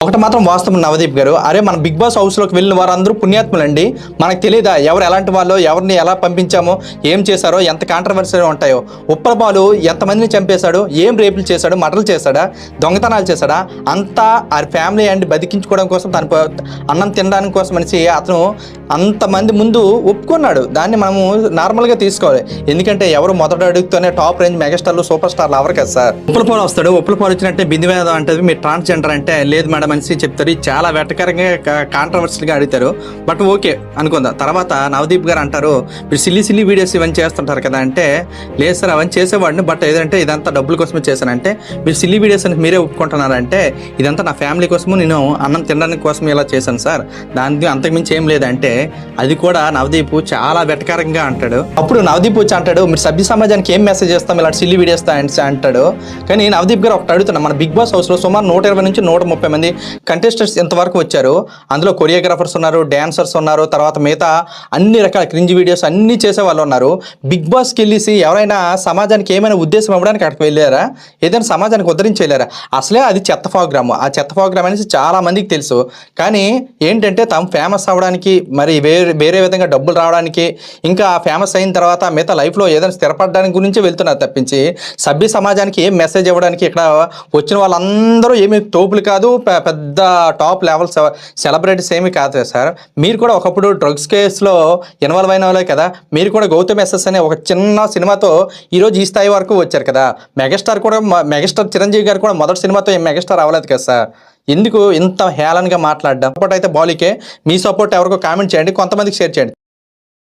ఒకటి మాత్రం వాస్తవం నవదీప్ గారు, అరే మన బిగ్ బాస్ హౌస్లోకి వెళ్ళిన వారందరూ పుణ్యాత్ములండి. మనకు తెలియదా ఎవరు ఎలాంటి వాళ్ళు, ఎవరిని ఎలా పంపించామో, ఏం చేశారో, ఎంత కాంట్రవర్సీ ఉంటాయో. ఉప్పల బాలు ఎంతమందిని చంపేశాడు, ఏం రేపులు చేశాడు, మటలు చేశాడా, దొంగతనాలు చేశాడా, అంతా ఆ ఫ్యామిలీ అండ్ బతికించుకోవడం కోసం, తన అన్నం తినడానికి కోసం అనేసి అతను అంతమంది ముందు ఒప్పుకున్నాడు. దాన్ని మనము నార్మల్గా తీసుకోవాలి. ఎందుకంటే ఎవరు మొదటి అడుగుతూనే టాప్ రేంజ్ మెగాస్టార్లు సూపర్ స్టార్లు అవరు కదా సార్. ఉప్పల పాలు వస్తాడు, ఉప్పల పాలు వచ్చినట్టే బిందువేదం అంటే మీరు ట్రాన్స్జెండర్ అంటే లేదు మేడం అనేసి చెప్తారు. చాలా వెటకరంగా కాంట్రవర్సీగా అడుగుతారు. బట్ ఓకే అనుకుందాం. తర్వాత నవదీప్ గారు అంటారు, మీరు సిల్లీ వీడియోస్ ఇవన్నీ చేస్తుంటారు కదా అంటే, లేదు సార్ అవన్నీ చేసేవాడిని, బట్ ఏదంటే ఇదంతా డబ్బుల కోసమే చేశానంటే, మీరు సిల్లీ వీడియోస్ అని మీరే ఒప్పుకుంటున్నారంటే, ఇదంతా నా ఫ్యామిలీ కోసము, నేను అన్నం తినడానికి కోసం ఇలా చేశాను సార్, దానికి అంతకుమించి ఏం లేదంటే అది కూడా నవదీప్ చాలా వెటకారంగా అంటాడు. అప్పుడు నవదీప్ వచ్చి అంటాడు, మీరు సభ్య సమాజానికి ఏం మెసేజ్ చేస్తాం ఇలాంటి సిల్లీ వీడియోస్ అంటాడు. కానీ నవదీప్ గారు ఒకటి అడుగుతున్నా, మన బిగ్ బాస్ హౌస్లో సుమారు 120 నుంచి 130 మంది కంటెస్టెంట్స్ ఇంతవరకు వచ్చారు. అందులో కొరియోగ్రాఫర్స్ ఉన్నారు, డాన్సర్స్ ఉన్నారు, తర్వాత మిగతా అన్ని రకాల క్రింజ్ వీడియోస్ అన్నీ చేసే వాళ్ళు ఉన్నారు. బిగ్ బాస్కి వెళ్ళేసి ఎవరైనా సమాజానికి ఏమైనా ఉద్దేశం ఇవ్వడానికి అక్కడికి వెళ్ళారా, ఏదైనా సమాజానికి ఉద్ధరించి వెళ్ళారా? అసలే అది చెత్త ప్రోగ్రాము. ఆ చెత్త ప్రోగ్రామ్ అనేసి చాలా మందికి తెలుసు. కానీ ఏంటంటే తాము ఫేమస్ అవ్వడానికి, మరి వేరే విధంగా డబ్బులు రావడానికి, ఇంకా ఫేమస్ అయిన తర్వాత మిగతా లైఫ్లో ఏదైనా స్థిరపడడానికి గురించి వెళ్తున్నారు తప్పించి సభ్య సమాజానికి ఏం మెసేజ్ ఇవ్వడానికి ఇక్కడ వచ్చిన వాళ్ళందరూ ఏమి తోపులు కాదు, పెద్ద టాప్ లెవెల్ సెలబ్రిటీస్ ఏమీ కాదు సార్. మీరు కూడా ఒకప్పుడు డ్రగ్స్ కేసులో ఇన్వాల్వ్ అయిన వాళ్ళే కదా. మీరు కూడా గౌతమ్ ఎస్ఎస్ అనే ఒక చిన్న సినిమాతో ఈరోజు ఈ స్థాయి వరకు వచ్చారు కదా. మెగాస్టార్ చిరంజీవి గారు కూడా మొదటి సినిమాతో ఏం మెగాస్టార్ అవ్వలేదు కదా సార్. ఎందుకు ఇంత హేళనగా మాట్లాడడం? సపోర్ట్ అయితే బాలీకే. మీ సపోర్ట్ ఎవరికో కామెంట్ చేయండి, కొంతమందికి షేర్ చేయండి.